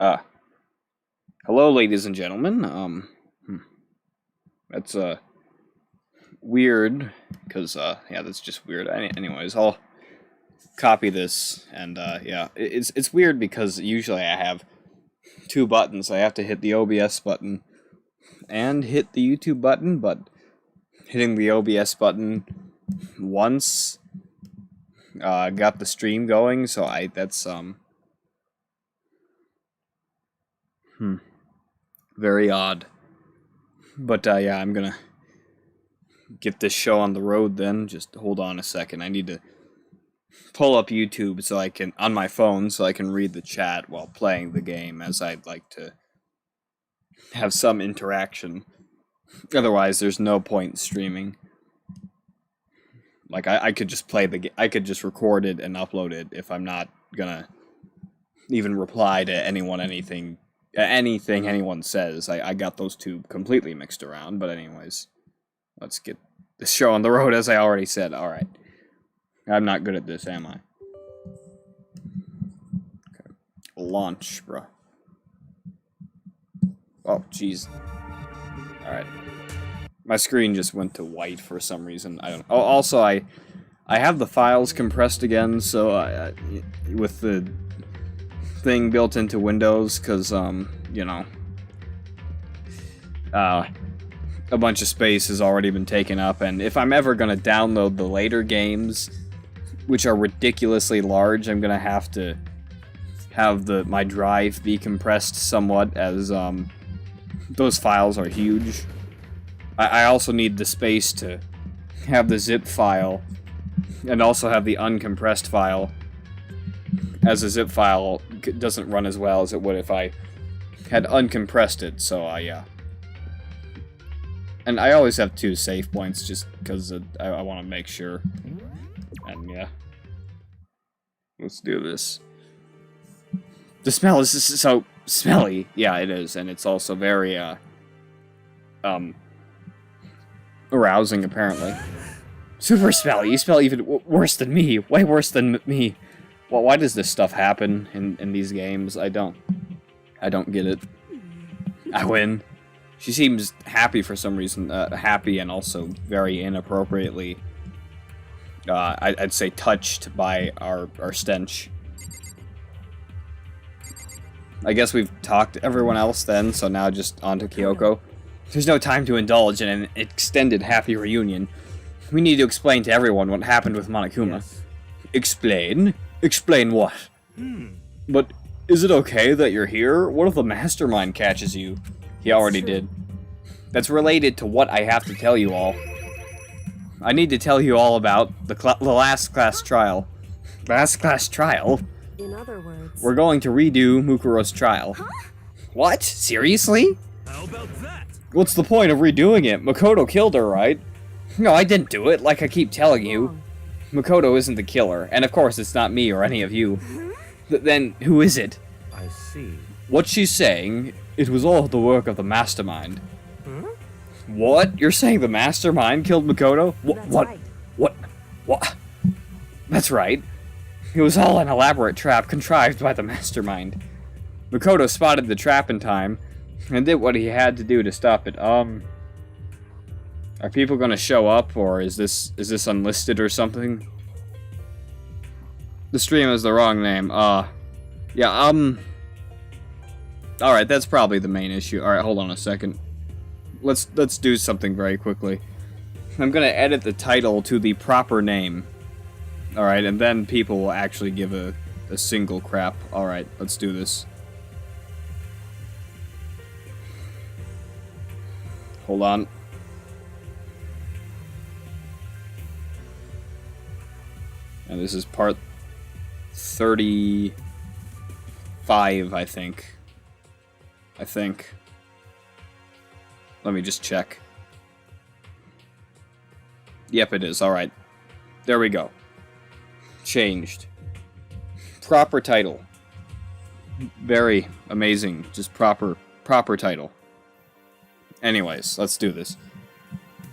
uh, Hello, ladies and gentlemen. That's weird, because yeah, that's just weird. Anyways, I'll copy this, and yeah, it's weird because usually I have two buttons. I have to hit the OBS button and hit the YouTube button, but hitting the OBS button once got the stream going, so that's very odd. But yeah, I'm gonna get this show on the road then. Just hold on a second. I need to pull up YouTube so I can, on my phone, so I can read the chat while playing the game, as I'd like to have some interaction. Otherwise, there's no point in streaming. Like, I could just play the I could just record it and upload it if I'm not gonna even reply to anything anyone says. I got those two completely mixed around, but anyways, let's get the show on the road, as I already said. Alright. I'm not good at this, am I? Okay. Launch, bro. Oh, jeez. Alright. My screen just went to white for some reason. I don't know. Oh, also, I have the files compressed again, so with the thing built into Windows, because, you know, a bunch of space has already been taken up, and if I'm ever going to download the later games, which are ridiculously large, I'm going to have my drive be compressed somewhat, as, those files are huge. I also need the space to have the zip file, and also have the uncompressed file, as a zip file doesn't run as well as it would if I had uncompressed it, so yeah. And I always have two save points, just because I want to make sure. And yeah. Let's do this. The smell is so smelly. Yeah, it is, and it's also very, arousing, apparently. Super smelly. You smell even worse than me. Way worse than me. Well, why does this stuff happen in these games? I don't get it. I win. She seems happy for some reason. Happy and also very inappropriately, I'd say, touched by our stench. I guess we've talked to everyone else then, so now just on to Kyoko. There's no time to indulge in an extended happy reunion. We need to explain to everyone what happened with Monokuma. Yes. Explain? Explain what? But is it okay that you're here? What if the mastermind catches you? He already did. That's related to what I have to tell you all. I need to tell you all about the last class trial. Last class trial? In other words, we're going to redo Mukuro's trial. Huh? What? Seriously? How about that? What's the point of redoing it? Makoto killed her, right? No, I didn't do it, like I keep telling you. Makoto isn't the killer, and of course it's not me or any of you. Then who is it? I see. What she's saying, it was all the work of the mastermind. What? You're saying the mastermind killed Makoto? What? Right. What? That's right. It was all an elaborate trap contrived by the mastermind. Makoto spotted the trap in time, and did what he had to do to stop it. Are people gonna show up, or is this unlisted or something? The stream has the wrong name. Yeah, alright, that's probably the main issue. Alright, hold on a second. Let's do something very quickly. I'm gonna edit the title to the proper name. Alright, and then people will actually give a single crap. Alright, let's do this. Hold on. And this is part 35, I think. Let me just check. Yep, it is. Alright. There we go. Changed. Proper title. Very amazing. Just proper title. Anyways, let's do this.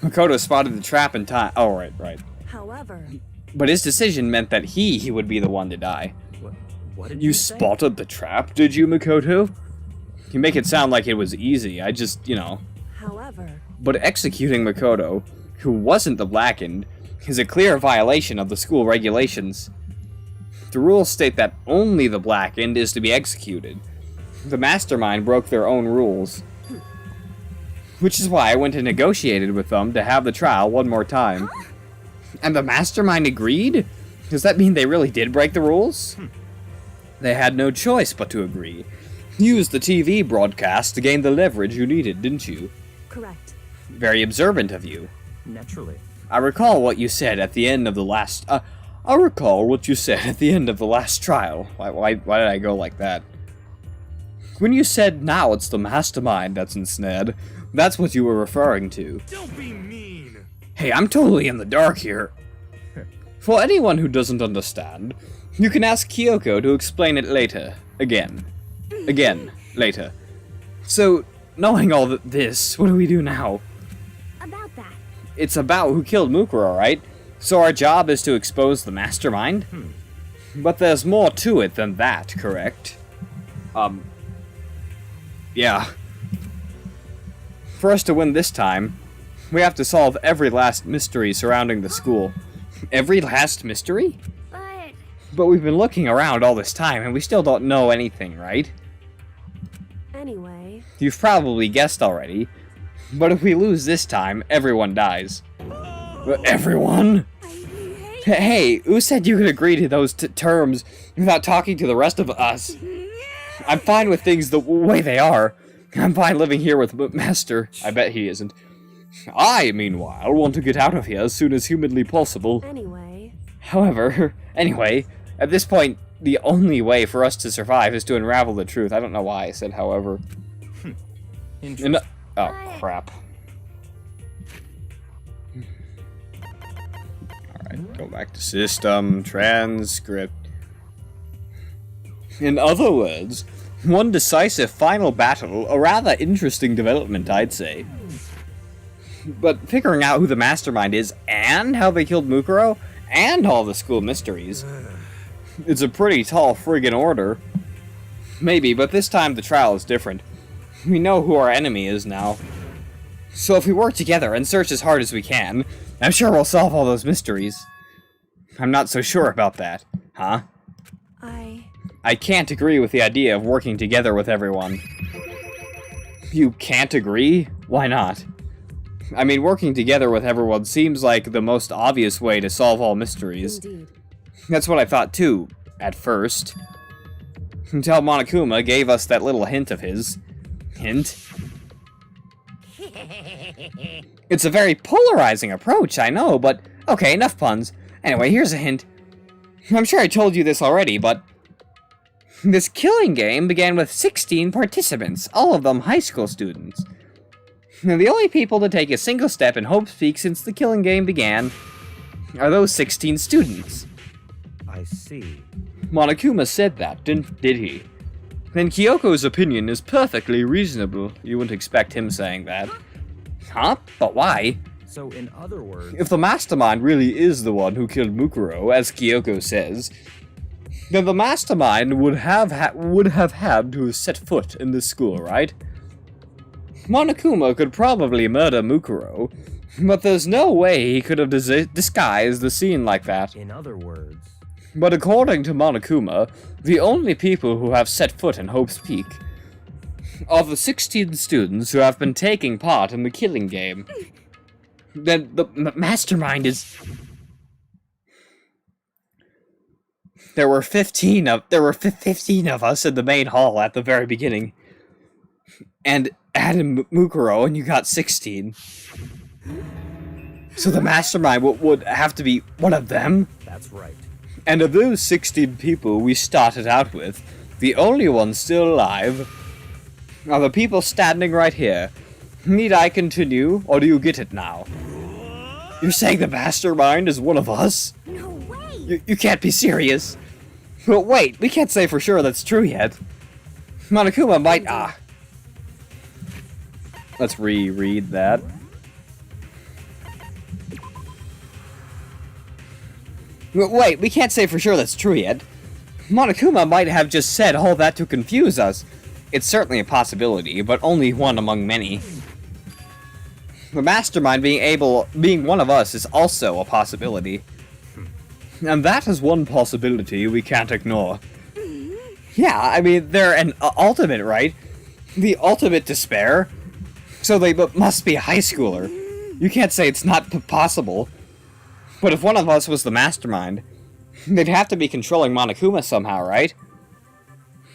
Makoto spotted the trap in time. Oh, right. However, But his decision meant that he would be the one to die. What did You say? spotted the trap, did you, Makoto? You make it sound like it was easy, I just, However, But executing Makoto, who wasn't the Blackened, is a clear violation of the school regulations. The rules state that only the Blackened is to be executed. The Mastermind broke their own rules. Which is why I went and negotiated with them to have the trial one more time. And the Mastermind agreed? Does that mean they really did break the rules? They had no choice but to agree. You used the TV broadcast to gain the leverage you needed, didn't you? correct. Very observant of you. Naturally. I recall what you said at the end of the last... I recall what you said at the end of the last trial. Why did I go like that? When you said, now it's the Mastermind that's ensnared, that's what you were referring to. Don't be mean. Hey, I'm totally in the dark here. For anyone who doesn't understand, you can ask Kyoko to explain it later. Again, later. So, knowing all this, what do we do now? About that. It's about who killed Mukuro, right? So our job is to expose the Mastermind? But there's more to it than that, correct? Yeah. For us to win this time, we have to solve every last mystery surrounding the school. Every last mystery? But But we've been looking around all this time and we still don't know anything, right? anyway, You've probably guessed already. But if we lose this time, everyone dies. Everyone? I hate Hey, who said you could agree to those terms without talking to the rest of us? I'm fine with things the way they are. I'm fine living here with Master. I bet he isn't. I, meanwhile, want to get out of here as soon as humanly possible. anyway. However, at this point, the only way for us to survive is to unravel the truth. I don't know why I said however. Interesting. Oh, crap. Alright, go back to system, transcript. In other words, one decisive final battle, a rather interesting development, I'd say. But figuring out who the Mastermind is, and how they killed Mukuro, and all the school mysteries, it's a pretty tall friggin' order. Maybe, but this time the trial is different. We know who our enemy is now. So if we work together and search as hard as we can, I'm sure we'll solve all those mysteries. I'm not so sure about that, huh? I can't agree with the idea of working together with everyone. You can't agree? Why not? I mean, working together with everyone seems like the most obvious way to solve all mysteries. Indeed. That's what I thought too, at first. Until Monokuma gave us that little hint of his. Hint? It's a very polarizing approach, I know, but... Okay, enough puns. Anyway, here's a hint. I'm sure I told you this already, but... This killing game began with 16 participants, all of them high school students. Now, the only people to take a single step in Hope's Peak since the killing game began are those 16 students. I see. Monokuma said that, did he? Then Kyoko's opinion is perfectly reasonable. You wouldn't expect him saying that. Huh? But why? So, in other words, If the Mastermind really is the one who killed Mukuro, as Kyoko says, then the Mastermind would have had to set foot in this school, right? Monokuma could probably murder Mukuro, but there's no way he could have disguised the scene like that. in other words, But according to Monokuma, the only people who have set foot in Hope's Peak are the 16 students who have been taking part in the killing game. Then the Mastermind is... There were 15 of us in the main hall at the very beginning. And add in Mukuro and you got 16. So the Mastermind would have to be one of them? that's right. And of those 16 people we started out with, the only ones still alive are the people standing right here. Need I continue, or do you get it now? You're saying the Mastermind is one of us? No way! You can't be serious. But wait, we can't say for sure that's true yet. Monokuma might... Let's reread that. Wait, we can't say for sure that's true yet. Monokuma might have just said all that to confuse us. It's certainly a possibility, but only one among many. The mastermind being one of us is also a possibility. And that is one possibility we can't ignore. Yeah, I mean, they're an ultimate, right? The ultimate despair? So they must be a high schooler. You can't say it's not possible. But if one of us was the mastermind, they'd have to be controlling Monokuma somehow, right?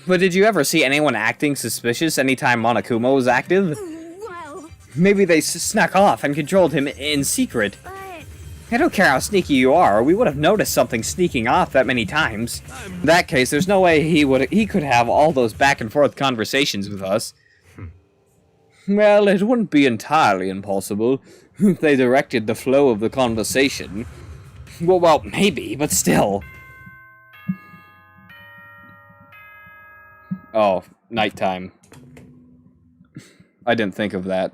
But did you ever see anyone acting suspicious anytime Monokuma was active? Well, Maybe they snuck off and controlled him in secret. but I don't care how sneaky you are, we would have noticed something sneaking off that many times. In that case, there's no way he could have all those back and forth conversations with us. Well, it wouldn't be entirely impossible if they directed the flow of the conversation. Well, maybe, but still. Oh, nighttime. I didn't think of that.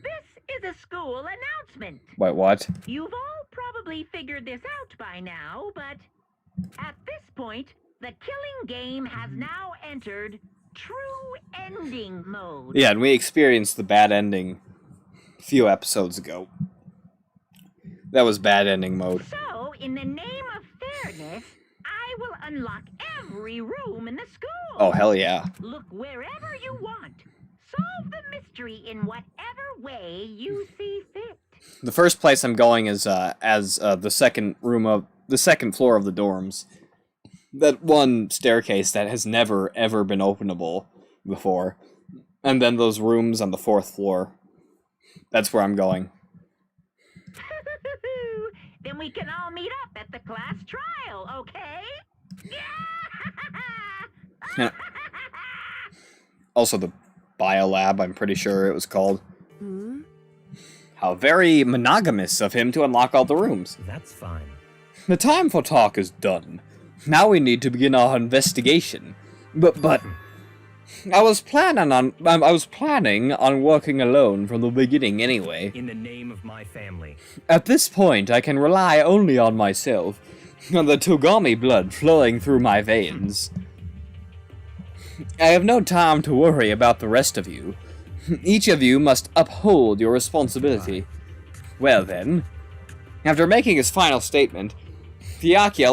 This is a school announcement. Wait, what? You've all probably figured this out by now, but at this point, the killing game has now entered true ending mode. Yeah, and we experienced the bad ending a few episodes ago. That was bad ending mode. So, in the name of fairness, I will unlock every room in the school. Oh, hell yeah. Look wherever you want. Solve the mystery in whatever way you see fit. The first place I'm going is the second floor of the dorms. That one staircase that has never ever been openable before. And then those rooms on the 4th floor. That's where I'm going. Then we can all meet up at the class trial, okay? Yeah. Also the biolab, I'm pretty sure it was called. How very monogamous of him to unlock all the rooms. That's fine. The time for talk is done. Now we need to begin our investigation. But I was planning on working alone from the beginning anyway. In the name of my family. At this point, I can rely only on myself, on the Togami blood flowing through my veins. I have no time to worry about the rest of you. Each of you must uphold your responsibility. Well then, after making his final statement, Fyakia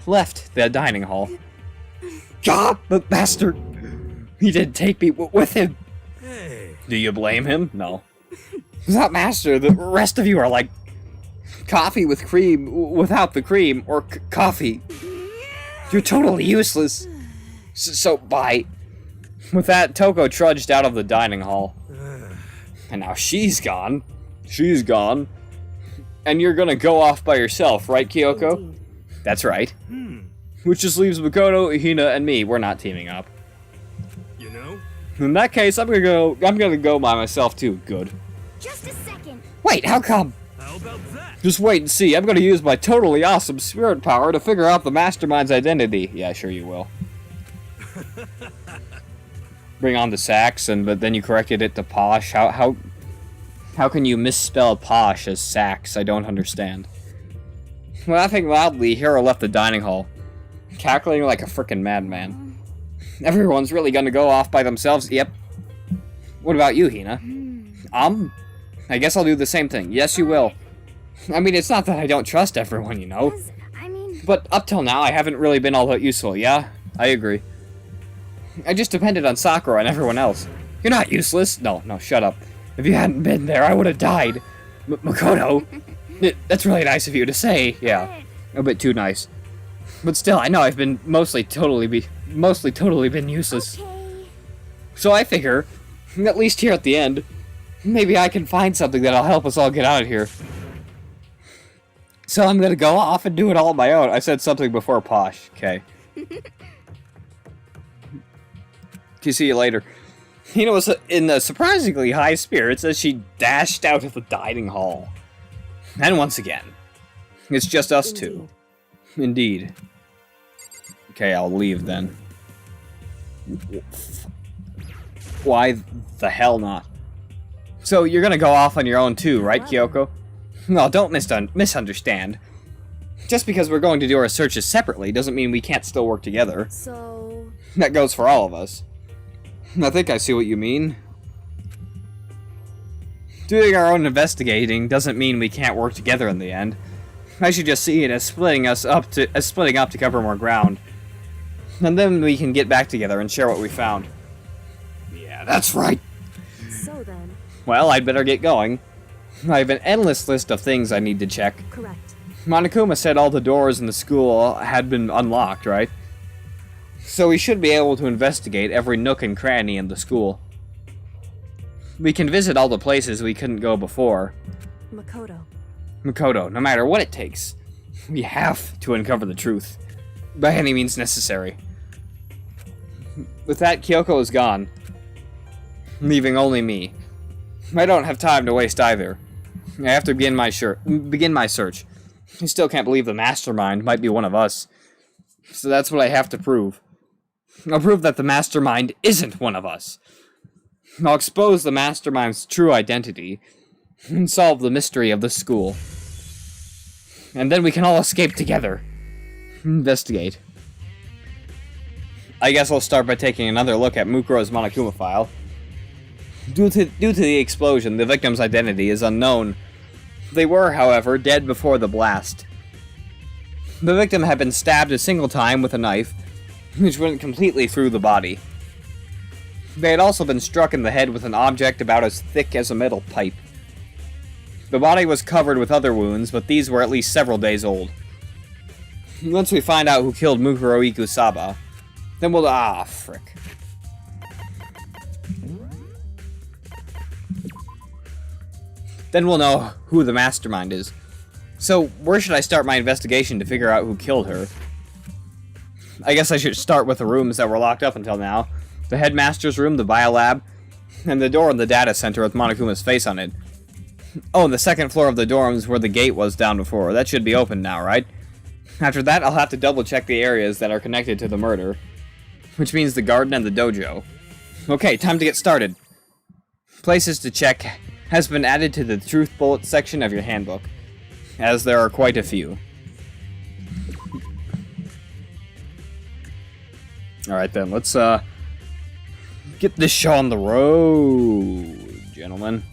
left the dining hall. God, the bastard! He didn't take me with him. Hey. Do you blame him? No. Without Master, the rest of you are like coffee with cream without the cream, or coffee. You're totally useless. So bye. With that, Toko trudged out of the dining hall. And now she's gone. She's gone. And you're gonna go off by yourself, right, Kyoko? indeed. That's right. Which just leaves Makoto, Hina, and me. We're not teaming up. You know? In that case, I'm gonna go by myself too. Good. Just a second. Wait, how come? How about that? Just wait and see. I'm gonna use my totally awesome spirit power to figure out the mastermind's identity. Yeah, sure you will. Bring on the sax, but then you corrected it to posh. How can you misspell posh as sax? I don't understand. Laughing loudly, Hiro left the dining hall, cackling like a frickin' madman. Everyone's really gonna go off by themselves? Yep. What about you, Hina? I guess I'll do the same thing. Yes, you will. I mean, it's not that I don't trust everyone, you know. 'Cause, I mean, But up till now, I haven't really been all that useful, yeah? I agree. I just depended on Sakura and everyone else. You're not useless. No, shut up. If you hadn't been there, I would have died. Makoto, that's really nice of you to say. Yeah, a bit too nice. But still, I know I've been mostly totally been useless. okay. So I figure, at least here at the end, maybe I can find something that'll help us all get out of here. So I'm gonna go off and do it all on my own. I said something before posh. Okay. See you later. Hina was in surprisingly high spirits as she dashed out of the dining hall. And once again, it's just us two. Indeed. Okay, I'll leave then. Why the hell not? So you're gonna go off on your own too, right, Kyoko? No, don't misunderstand. Just because we're going to do our searches separately doesn't mean we can't still work together. So... That goes for all of us. I think I see what you mean. Doing our own investigating doesn't mean we can't work together in the end. I should just see it as splitting up to cover more ground. And then we can get back together and share what we found. Yeah, that's right. So then... Well, I'd better get going. I have an endless list of things I need to check. Correct. Monokuma said all the doors in the school had been unlocked, right? So we should be able to investigate every nook and cranny in the school. We can visit all the places we couldn't go before. Makoto, no matter what it takes, we have to uncover the truth. By any means necessary. With that, Kyoko is gone, leaving only me. I don't have time to waste either. I have to begin my search. I still can't believe the mastermind might be one of us. So that's what I have to prove. I'll prove that the mastermind isn't one of us. I'll expose the mastermind's true identity and solve the mystery of the school. And then we can all escape together. Investigate. I guess I'll start by taking another look at Mukuro's Monokuma file. Due to the explosion, the victim's identity is unknown. They were, however, dead before the blast. The victim had been stabbed a single time with a knife, which went completely through the body. They had also been struck in the head with an object about as thick as a metal pipe. The body was covered with other wounds, but these were at least several days old. Once we find out who killed Mukuro Ikusaba, then we'll... Ah, frick. Then we'll know who the mastermind is. So, where should I start my investigation to figure out who killed her? I guess I should start with the rooms that were locked up until now. The headmaster's room, the biolab, and the door in the data center with Monokuma's face on it. Oh, and the second floor of the dorms where the gate was down before. That should be open now, right? After that, I'll have to double check the areas that are connected to the murder. Which means the garden and the dojo. Okay, time to get started. Places to check has been added to the truth bullet section of your handbook, as there are quite a few. Alright then, let's get this show on the road, gentlemen.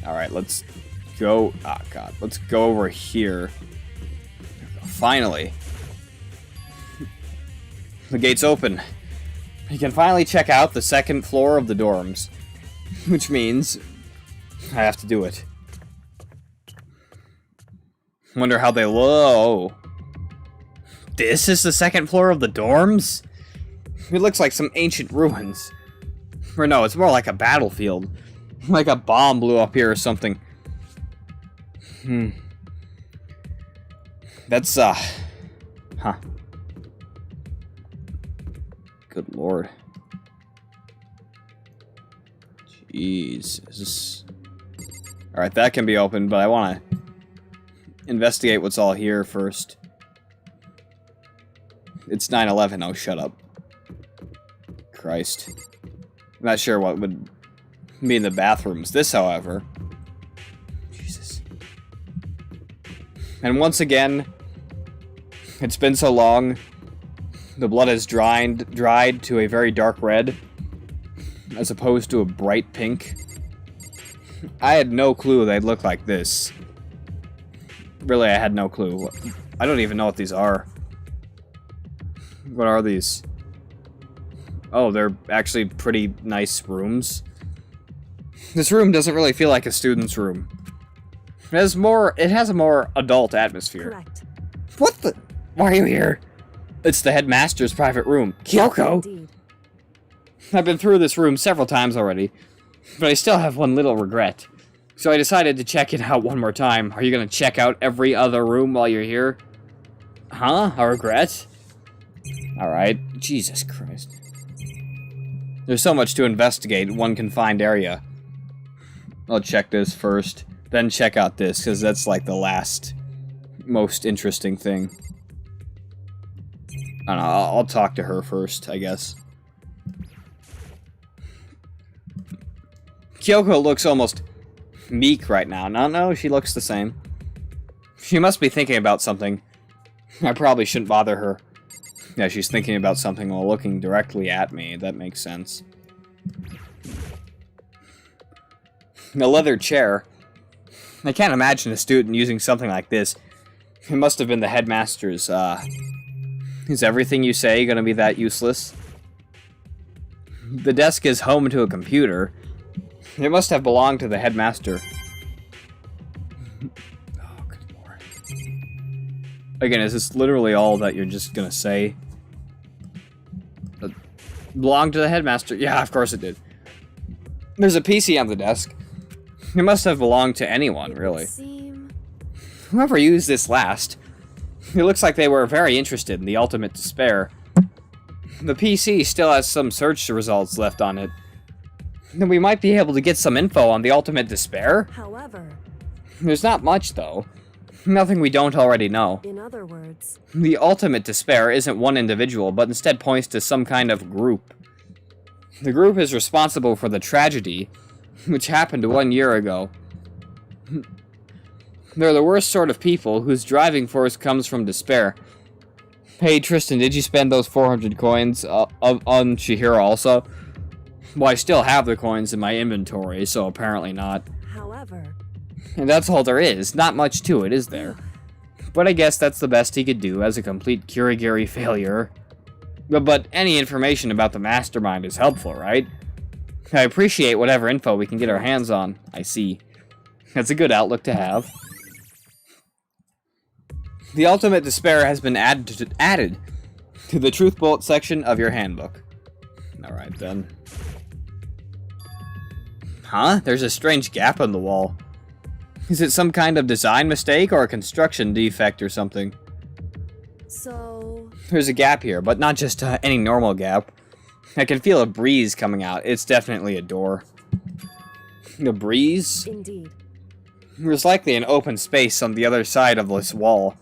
Alright, let's go... Ah, God. Let's go over here. Finally. The gate's open. You can finally check out the second floor of the dorms. Which means... I have to do it. Wonder how they look. This is the second floor of the dorms? It looks like some ancient ruins. Or no, it's more like a battlefield. Like a bomb blew up here or something. That's, huh. Good lord. Jeez. Is this... Alright, that can be opened, but I want to investigate what's all here first. It's 9/11. Oh, shut up. Christ. I'm not sure what would be in the bathrooms. This, however... Jesus. And once again, it's been so long, the blood has dried to a very dark red, as opposed to a bright pink. I had no clue they'd look like this. Really, I had no clue. I don't even know what these are. What are these? Oh, they're actually pretty nice rooms. This room doesn't really feel like a student's room. It has a more adult atmosphere. Correct. What the? Why are you here? It's the headmaster's private room. Kyoko! Indeed. I've been through this room several times already, but I still have one little regret. So I decided to check it out one more time. Are you gonna check out every other room while you're here? Huh? A regret? Alright. Jesus Christ. There's so much to investigate in one confined area. I'll check this first, then check out this, because that's like the last most interesting thing. I don't know, I'll talk to her first, I guess. Kyoko looks almost meek right now. No, she looks the same. She must be thinking about something. I probably shouldn't bother her. Yeah, she's thinking about something while looking directly at me. That makes sense. A leather chair. I can't imagine a student using something like this. It must have been the headmaster's, Is everything you say gonna be that useless? The desk is home to a computer. It must have belonged to the headmaster. Oh, good lord. Again, is this literally all that you're just gonna say? Belonged to the headmaster? Yeah, of course it did. There's a PC on the desk. It must have belonged to anyone, really. Whoever used this last. It looks like they were very interested in the ultimate despair. The PC still has some search results left on it. Then we might be able to get some info on the ultimate despair? However, there's not much, though. Nothing we don't already know. in other words, The ultimate despair isn't one individual, but instead points to some kind of group. The group is responsible for the tragedy, which happened 1 year ago. They're the worst sort of people whose driving force comes from despair. Hey, Tristan, did you spend those 400 coins on Chihiro also? Well, I still have the coins in my inventory, so apparently not. however, And that's all there is. Not much to it, is there? But I guess that's the best he could do as a complete Kurigiri failure. But any information about the mastermind is helpful, right? I appreciate whatever info we can get our hands on. I see. That's a good outlook to have. The ultimate despair has been added to the truth bullet section of your handbook. Alright then. Huh? There's a strange gap in the wall. Is it some kind of design mistake or a construction defect or something? so There's a gap here, but not just any normal gap. I can feel a breeze coming out. It's definitely a door. A breeze? indeed. There's likely an open space on the other side of this wall.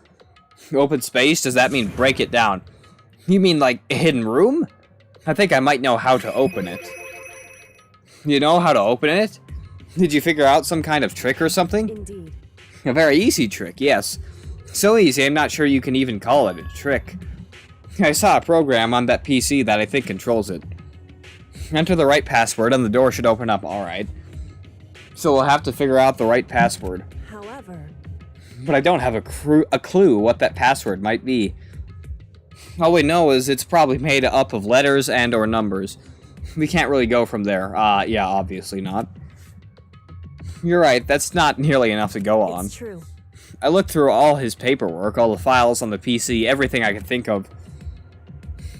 Open space? Does that mean break it down? You mean like a hidden room? I think I might know how to open it. You know how to open it? Did you figure out some kind of trick or something? Indeed. A very easy trick, yes. So easy, I'm not sure you can even call it a trick. I saw a program on that PC that I think controls it. Enter the right password and the door should open up, alright. So we'll have to figure out the right password. However, But I don't have a clue what that password might be. All we know is it's probably made up of letters and or numbers. We can't really go from there. Yeah, obviously not. You're right, that's not nearly enough to go on. it's true. I looked through all his paperwork, all the files on the PC, everything I could think of.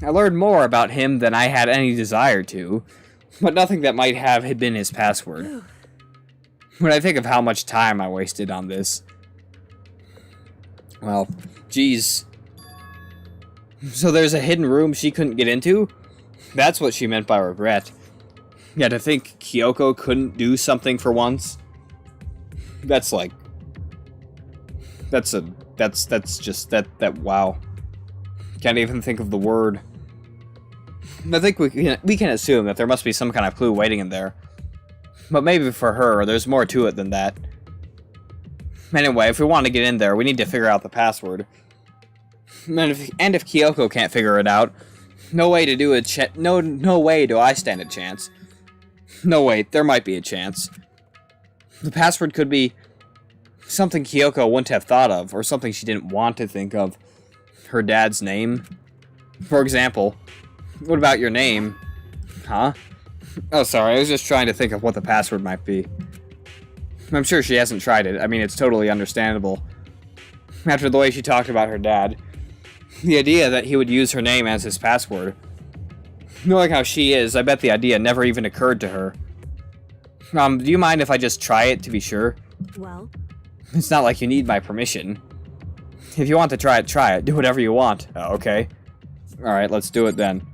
I learned more about him than I had any desire to, but nothing that might have been his password. When I think of how much time I wasted on this. Well, geez. So there's a hidden room she couldn't get into? That's what she meant by regret. Yeah, to think Kyoko couldn't do something for once. That's like... That's just, wow. Can't even think of the word. I think we can assume that there must be some kind of clue waiting in there. But maybe for her, there's more to it than that. Anyway, if we want to get in there, we need to figure out the password. And if Kyoko can't figure it out, no way to do no way do I stand a chance. No, wait, there might be a chance. The password could be something Kyoko wouldn't have thought of, or something she didn't want to think of. Her dad's name. For example, what about your name? Huh? Oh, sorry, I was just trying to think of what the password might be. I'm sure she hasn't tried it. I mean, it's totally understandable. After the way she talked about her dad. The idea that he would use her name as his password. Knowing how she is, I bet the idea never even occurred to her. Do you mind if I just try it to be sure? Well, It's not like you need my permission. If you want to try it, try it. Do whatever you want. Okay. Alright, let's do it then.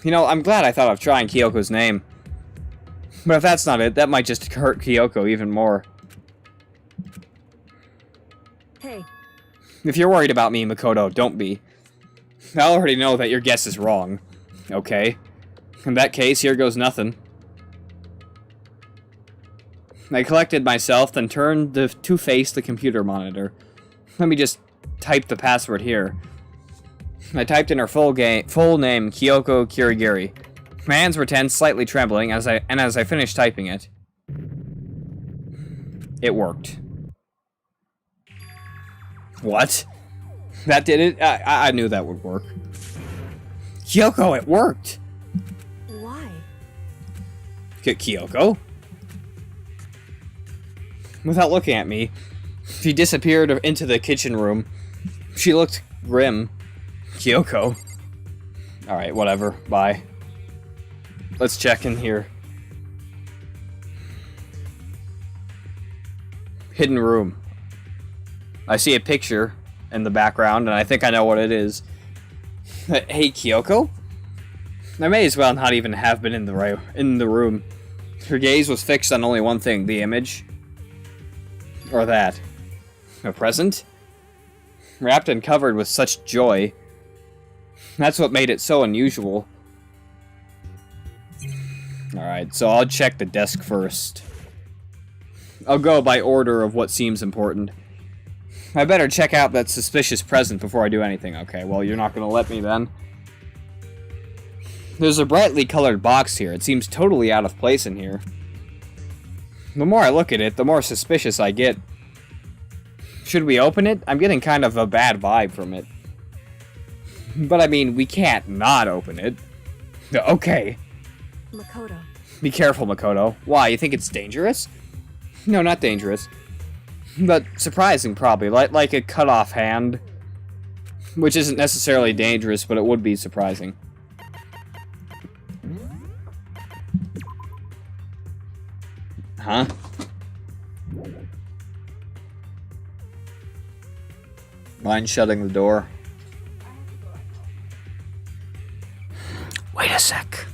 You know, I'm glad I thought of trying Kyoko's name. But if that's not it, that might just hurt Kyoko even more. hey, If you're worried about me, Makoto, don't be. I already know that your guess is wrong. Okay. In that case, here goes nothing. I collected myself, then turned to face the computer monitor. Let me just type the password here. I typed in her full name, Kyoko Kirigiri. My hands were tense, slightly trembling, as I finished typing it, it worked. What? That did it? I knew that would work. Kyoko, it worked! Why? Kyoko? Without looking at me, she disappeared into the kitchen room. She looked grim. Kyoko. Alright, whatever. Bye. Let's check in here. Hidden room. I see a picture in the background, and I think I know what it is. Hey, Kyoko? I may as well not even have been in the room. Her gaze was fixed on only one thing, the image. Or that. A present? Wrapped and covered with such joy. That's what made it so unusual. Alright, so I'll check the desk first. I'll go by order of what seems important. I better check out that suspicious present before I do anything. Okay, well, you're not gonna let me then. There's a brightly colored box here. It seems totally out of place in here. The more I look at it, the more suspicious I get. Should we open it? I'm getting kind of a bad vibe from it. But I mean, we can't not open it. Okay. Makoto. Be careful, Makoto. Why, you think it's dangerous? No, not dangerous. But surprising, probably. Like a cut-off hand. Which isn't necessarily dangerous, but it would be surprising. Huh? Mind shutting the door? Wait a sec.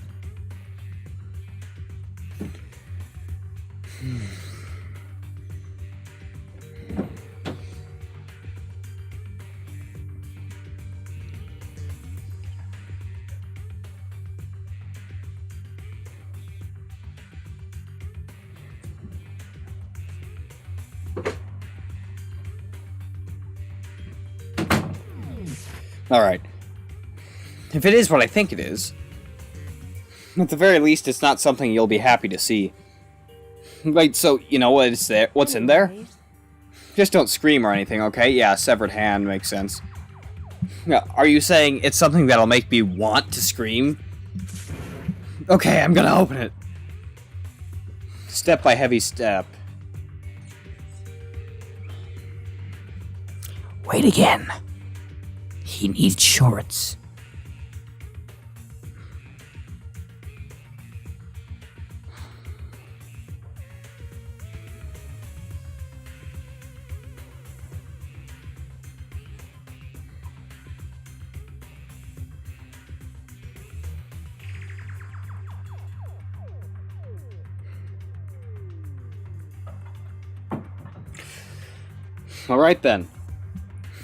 Alright. If it is what I think it is, at the very least, it's not something you'll be happy to see. Wait, so, you know what's in there? Just don't scream or anything, okay? Yeah, severed hand makes sense. Now, are you saying it's something that'll make me want to scream? Okay, I'm gonna open it. Step by heavy step. Wait again. He needs shorts. Alright then.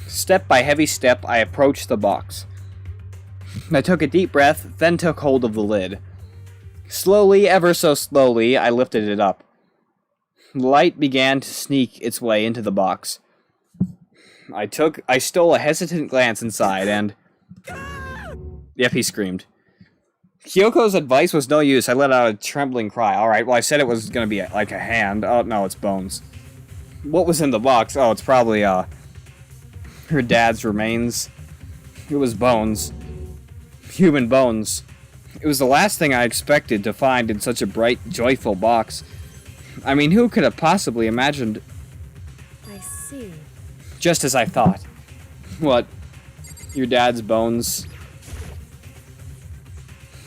Step by heavy step, I approached the box. I took a deep breath, then took hold of the lid. Slowly, ever so slowly, I lifted it up. Light began to sneak its way into the box. I stole a hesitant glance inside and... Yep, he screamed. Kyoko's advice was no use. I let out a trembling cry. Alright, well I said it was gonna be like a hand. Oh, no, it's bones. What was in the box? Oh, it's probably, her dad's remains. It was bones. Human bones. It was the last thing I expected to find in such a bright, joyful box. I mean, who could have possibly imagined... I see. Just as I thought. What? Your dad's bones?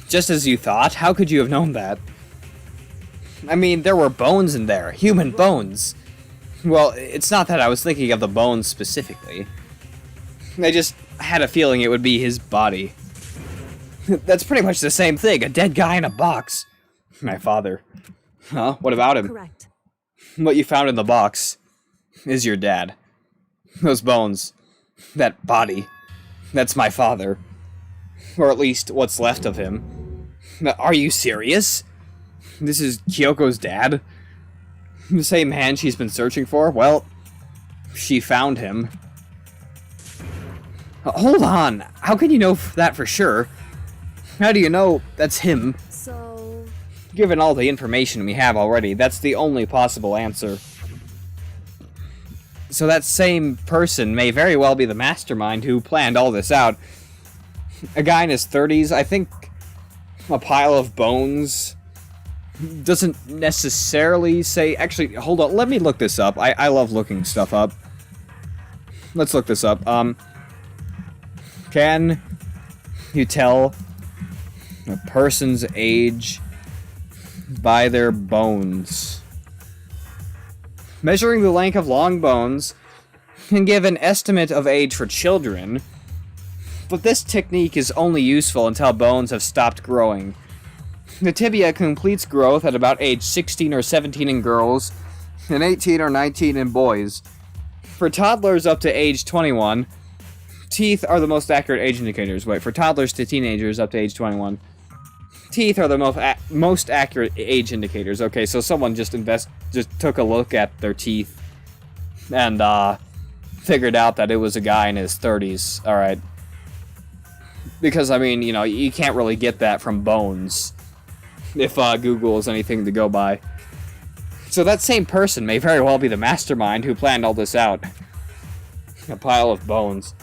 Just as you thought? How could you have known that? I mean, there were bones in there. Human bones. Well, it's not that I was thinking of the bones specifically. I just had a feeling it would be his body. That's pretty much the same thing, a dead guy in a box. My father. Huh? What about him? Correct. What you found in the box is your dad. Those bones. That body. That's my father. Or at least what's left of him. Are you serious? This is Kyoko's dad? The same man she's been searching for? Well, she found him. Hold on. How can you know that for sure? How do you know that's him? So... Given all the information we have already, that's the only possible answer. So that same person may very well be the mastermind who planned all this out. A guy in his 30s, I think a pile of bones doesn't necessarily say... Actually, hold on, let me look this up. I love looking stuff up. Let's look this up. Can you tell a person's age by their bones? Measuring the length of long bones can give an estimate of age for children, but this technique is only useful until bones have stopped growing. The tibia completes growth at about age 16 or 17 in girls, and 18 or 19 in boys. For toddlers up to age 21, teeth are the most accurate age indicators. Wait, for toddlers to teenagers up to age 21, teeth are the most accurate age indicators. Okay, so someone just took a look at their teeth and figured out that it was a guy in his 30s. All right. Because, I mean, you know, you can't really get that from bones if Google is anything to go by. So that same person may very well be the mastermind who planned all this out. A pile of bones.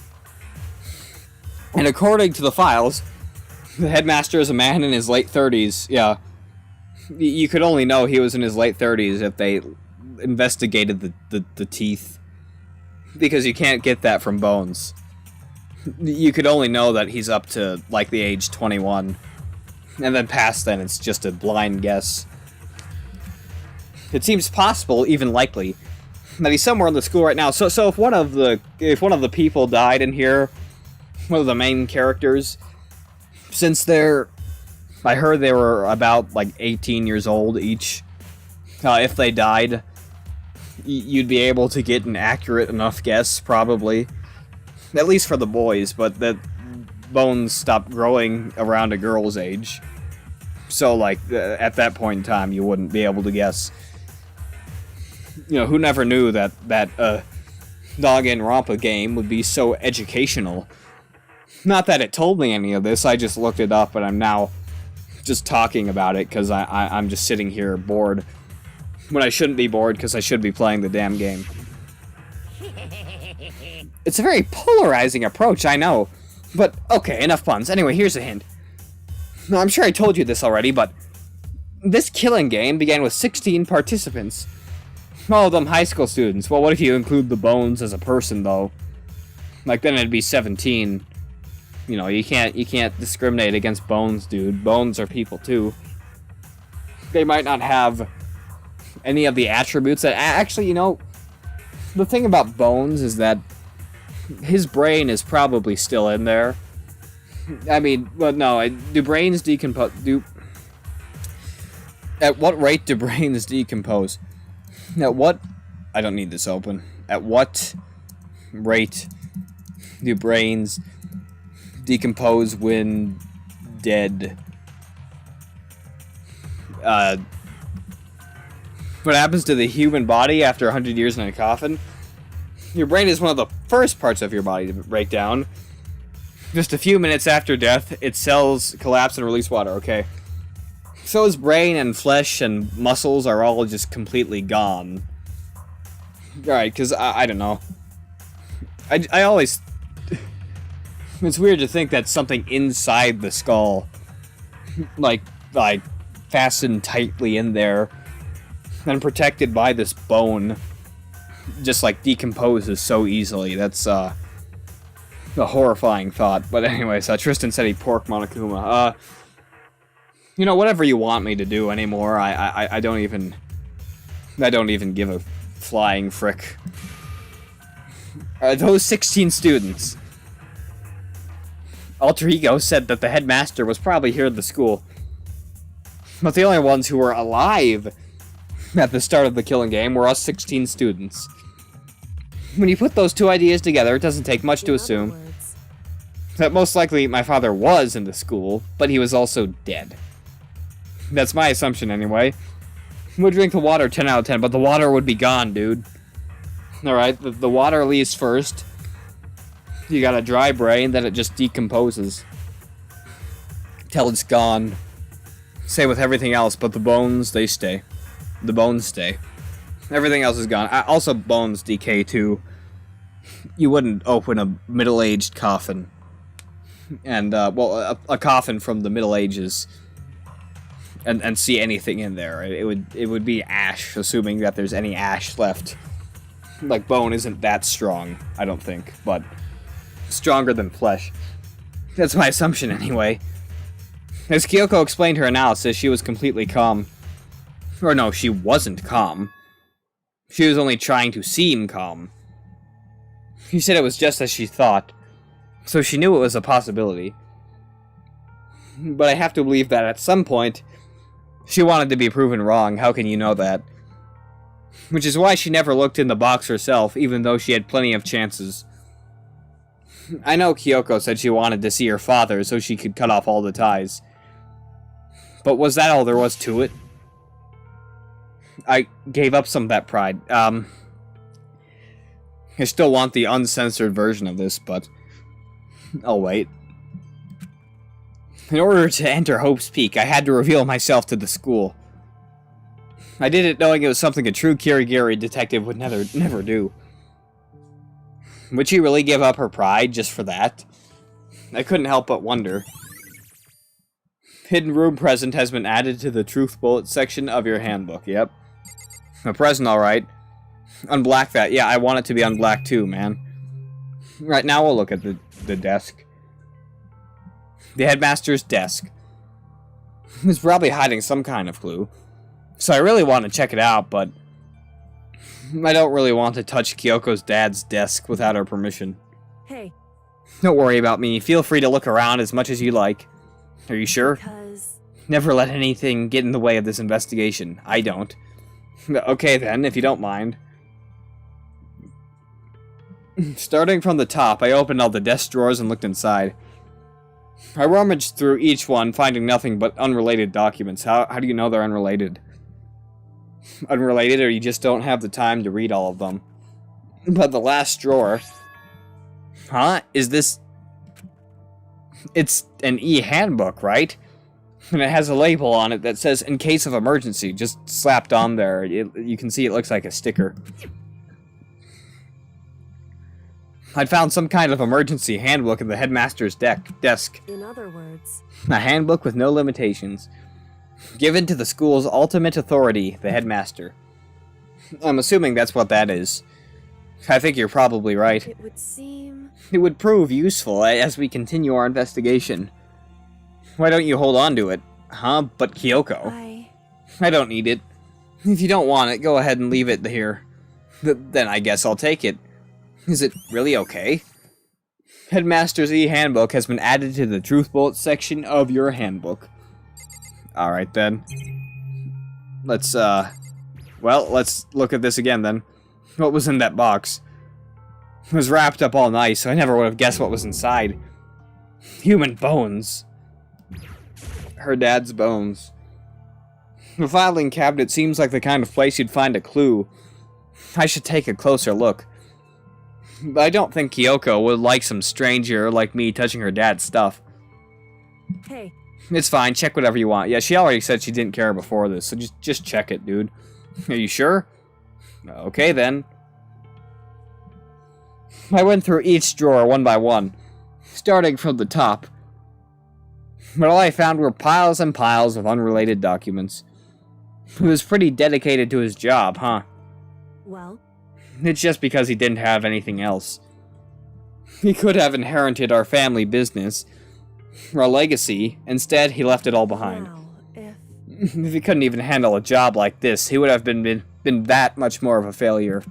And according to the files, the headmaster is a man in his late 30s. Yeah. You could only know he was in his late 30s if they investigated the teeth. Because you can't get that from bones. You could only know that he's up to, like, the age 21. And then past then, it's just a blind guess. It seems possible, even likely, that he's somewhere in the school right now. So if one of the people died in here, one of the main characters, since I heard they were about like 18 years old each, if they died, you'd be able to get an accurate enough guess, probably, at least for the boys. But the bones stopped growing around a girl's age, so like at that point in time, you wouldn't be able to guess. You know, who never knew that Danganronpa game would be so educational? Not that it told me any of this, I just looked it up and I'm now just talking about it because I'm just sitting here bored. When I shouldn't be bored because I should be playing the damn game. It's a very polarizing approach, I know. But, okay, enough puns. Anyway, here's a hint. Now, I'm sure I told you this already, but this killing game began with 16 participants. All of them high school students. Well, what if you include the bones as a person, though? Like, then it'd be 17. You know, you can't discriminate against bones, dude. Bones are people, too. They might not have any of the attributes that... Actually, you know, the thing about Bones is that his brain is probably still in there. I mean, well, no, do brains decompose... At what rate do brains decompose? At what... I don't need this open. At what rate do brains decompose when dead? What happens to the human body after 100 years in a coffin? Your brain is one of the first parts of your body to break down. Just a few minutes after death, its cells collapse and release water, okay? So his brain and flesh and muscles are all just completely gone. Alright, because I don't know. I always... It's weird to think that something inside the skull, like fastened tightly in there, and protected by this bone, just like decomposes so easily. That's a horrifying thought. But anyways, Tristan said he pork Monokuma. You know, whatever you want me to do anymore, I don't even give a flying frick. Those 16 students. Alter Ego said that the headmaster was probably here at the school. But the only ones who were alive at the start of the killing game were us 16 students. When you put those two ideas together, it doesn't take much to assume that most likely my father was in the school, but he was also dead. That's my assumption anyway. Would drink the water 10 out of 10, but the water would be gone, dude. Alright, the water leaves first. You got a dry brain, then it just decomposes. Till it's gone. Same with everything else, but the bones, they stay. The bones stay. Everything else is gone. Also, bones decay too. You wouldn't open a middle-aged coffin. And, well, a coffin from the Middle Ages. And see anything in there. It would be ash, assuming that there's any ash left. Like, bone isn't that strong, I don't think, but stronger than flesh. That's my assumption, anyway. As Kyoko explained her analysis, she was completely calm. Or no, she wasn't calm. She was only trying to seem calm. She said it was just as she thought, so she knew it was a possibility. But I have to believe that at some point, she wanted to be proven wrong. How can you know that? Which is why she never looked in the box herself, even though she had plenty of chances. I know Kyoko said she wanted to see her father so she could cut off all the ties. But was that all there was to it? I gave up some of that pride. I still want the uncensored version of this, but I'll wait. In order to enter Hope's Peak, I had to reveal myself to the school. I did it knowing it was something a true Kirigiri detective would never do. Would she really give up her pride just for that? I couldn't help but wonder. Hidden room present has been added to the truth bullet section of your handbook. Yep. A present, alright. Unblack that. Yeah, I want it to be unblacked too, man. Right, now we'll look at the desk. The headmaster's desk. He's probably hiding some kind of clue. So I really want to check it out, but I don't really want to touch Kyoko's dad's desk without her permission. Hey. Don't worry about me. Feel free to look around as much as you like. Are you sure? Because... Never let anything get in the way of this investigation. I don't. Okay then, if you don't mind. Starting from the top, I opened all the desk drawers and looked inside. I rummaged through each one, finding nothing but unrelated documents. How do you know they're unrelated? Unrelated, or you just don't have the time to read all of them. But the last drawer... Huh? Is this... It's an e-handbook, right? And it has a label on it that says, in case of emergency, just slapped on there. You can see it looks like a sticker. I'd found some kind of emergency handbook in the headmaster's desk. In other words... A handbook with no limitations. Given to the school's ultimate authority, the headmaster. I'm assuming that's what that is. I think you're probably right. It would seem... It would prove useful as we continue our investigation. Why don't you hold on to it? Huh? But Kyoko. I don't need it. If you don't want it, go ahead and leave it here. Then I guess I'll take it. Is it really okay? Headmaster's e-handbook has been added to the truth bullet section of your handbook. Alright then. Let's look at this again then. What was in that box? It was wrapped up all nice, so I never would have guessed what was inside. Human bones. Her dad's bones. The filing cabinet seems like the kind of place you'd find a clue. I should take a closer look. But I don't think Kyoko would like some stranger like me touching her dad's stuff. Hey. It's fine, check whatever you want. Yeah, she already said she didn't care before this, so just check it, dude. Are you sure? Okay, then. I went through each drawer one by one, starting from the top. But all I found were piles and piles of unrelated documents. He was pretty dedicated to his job, huh? Well? It's just because he didn't have anything else. He could have inherited our family business, our legacy. Instead, he left it all behind. Wow, If he couldn't even handle a job like this, he would have been that much more of a failure.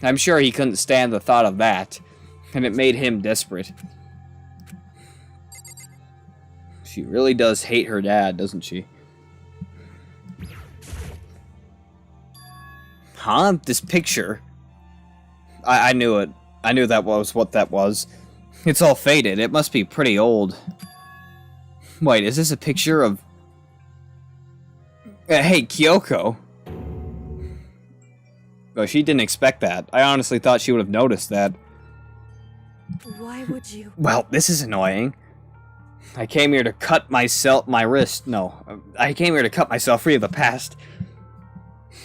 I'm sure he couldn't stand the thought of that, and it made him desperate. She really does hate her dad, doesn't she? Huh? This picture? I knew it. I knew that was what that was. It's all faded. It must be pretty old. Wait, is this a picture of... Hey, Kyoko. But she didn't expect that. I honestly thought she would have noticed that. Why would you? Well, this is annoying. I came here to cut my wrist. No, I came here to cut myself free of the past.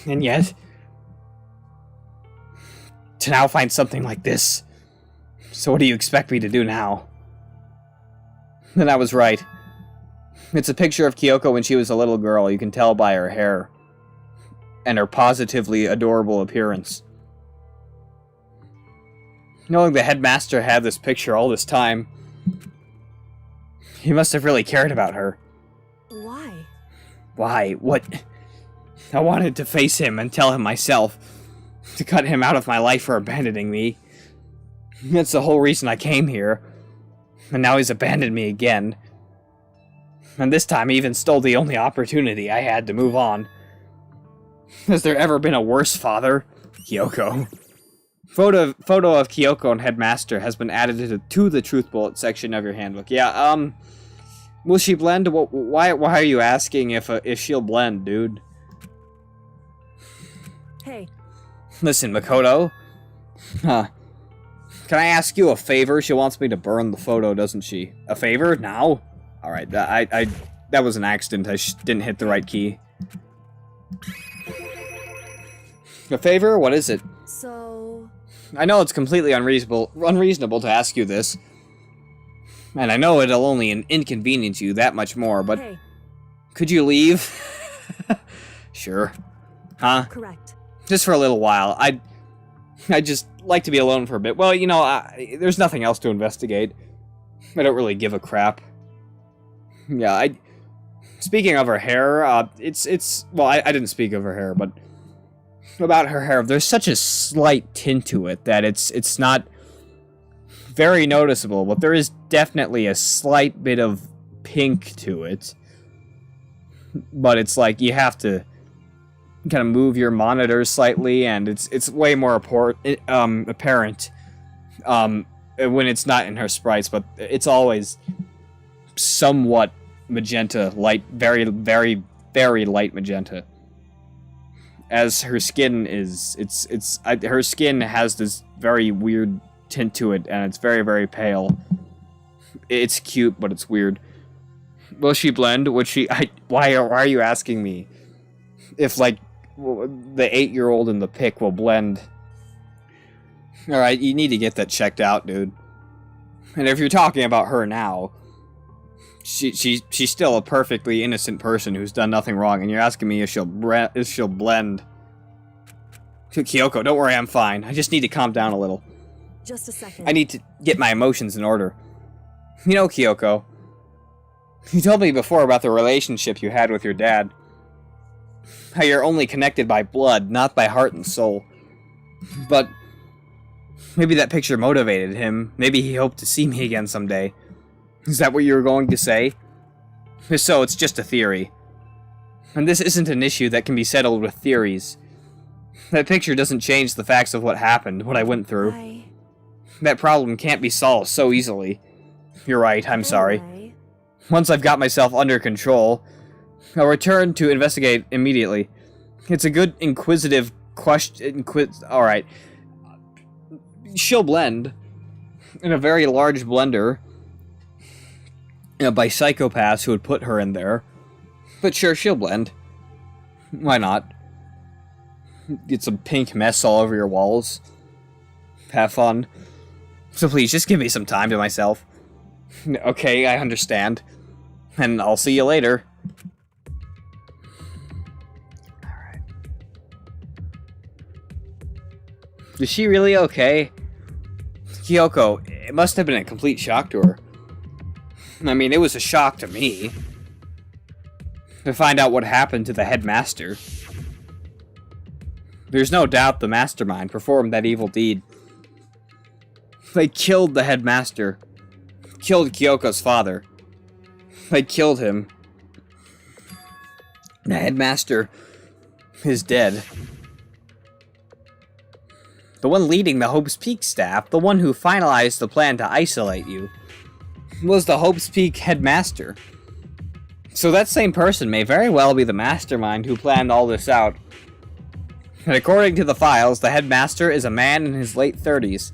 And yet, to now find something like this. So what do you expect me to do now? And I was right. It's a picture of Kyoko when she was a little girl. You can tell by her hair. And her positively adorable appearance. Knowing the headmaster had this picture all this time, he must have really cared about her. Why? Why? What? I wanted to face him and tell him myself. To cut him out of my life for abandoning me. That's the whole reason I came here. And now he's abandoned me again. And this time he even stole the only opportunity I had to move on. Has there ever been a worse father? Kyoko. Photo of Kyoko and Headmaster has been added to the Truth Bullet section of your handbook. Yeah, will she blend? Why are you asking if she'll blend, dude? Hey. Listen, Makoto. Huh. Can I ask you a favor? She wants me to burn the photo, doesn't she? A favor? Now? Alright, that was an accident. I didn't hit the right key. A favor? What is it? So... I know it's completely unreasonable to ask you this. And I know it'll only inconvenience you that much more, but... Hey. Could you leave? Sure. Huh? Correct. Just for a little while. I'd just like to be alone for a bit. Well, you know, there's nothing else to investigate. I don't really give a crap. Yeah, speaking of her hair, well, I didn't speak of her hair, but about her hair, there's such a slight tint to it that it's not very noticeable, but there is definitely a slight bit of pink to it. But it's like you have to kind of move your monitor slightly, and it's way more apparent when it's not in her sprites, but it's always somewhat magenta, light, very, very, very light magenta. As her skin is, her skin has this very weird tint to it, and it's very, very pale. It's cute, but it's weird. Will she blend? Would she? Why are you asking me if, like, the 8-year-old in the pic will blend? Alright, you need to get that checked out, dude. And if you're talking about her now, she's still a perfectly innocent person who's done nothing wrong, and you're asking me if she'll blend. Kyoko, don't worry, I'm fine. I just need to calm down a little. Just a second. I need to get my emotions in order. You know, Kyoko, you told me before about the relationship you had with your dad. How you're only connected by blood, not by heart and soul. But maybe that picture motivated him. Maybe he hoped to see me again someday. Is that what you were going to say? If so, it's just a theory. And this isn't an issue that can be settled with theories. That picture doesn't change the facts of what happened, what I went through. That problem can't be solved so easily. You're right, I'm sorry. Anyway. Once I've got myself under control, I'll return to investigate immediately. It's a good inquisitive question. Alright. She'll blend in a very large blender, by psychopaths who would put her in there. But sure, she'll blend. Why not? Get some pink mess all over your walls. Have fun. So please, just give me some time to myself. Okay, I understand. And I'll see you later. Alright. Is she really okay? Kyoko, it must have been a complete shock to her. I mean, it was a shock to me. To find out what happened to the headmaster. There's no doubt the mastermind performed that evil deed. They killed the headmaster. Killed Kyoko's father. They killed him. The headmaster is dead. The one leading the Hope's Peak staff, the one who finalized the plan to isolate you, was the Hope's Peak headmaster. So that same person may very well be the mastermind who planned all this out. And according to the files, the headmaster is a man in his late 30s.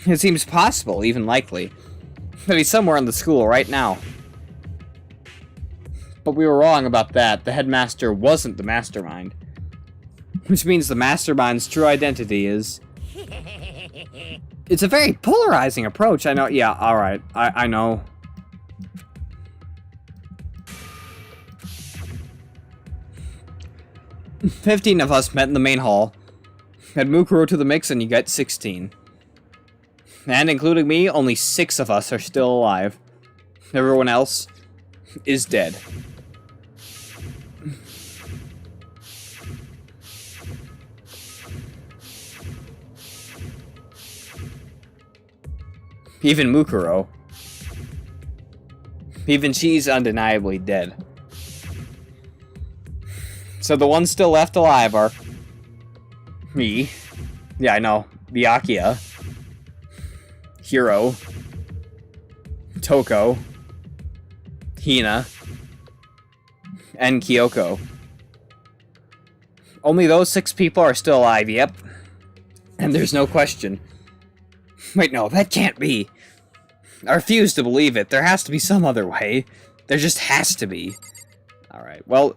It seems possible, even likely, that he's somewhere in the school right now. But we were wrong about that. The headmaster wasn't the mastermind. Which means the mastermind's true identity is... It's a very polarizing approach, I know. Yeah, alright. I know. "15 of us met in the main hall. Add Mukuro to the mix and you get 16. And including me, only 6 of us are still alive. Everyone else is dead." Even Mukuro. Even she's undeniably dead. So the ones still left alive are... me. Yeah, I know. Byakuya. Hiro. Toko. Hina. And Kyoko. Only those 6 people are still alive, yep. And there's no question. Wait, no, that can't be. I refuse to believe it. There has to be some other way. There just has to be. Alright, well...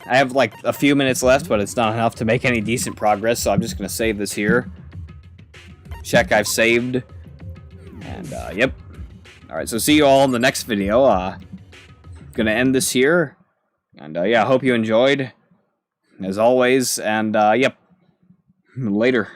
I have, like, a few minutes left, but it's not enough to make any decent progress, so I'm just gonna save this here. Check I've saved. And, yep. Alright, so see you all in the next video. Gonna end this here. And, yeah, I hope you enjoyed. As always, and, yep. Later.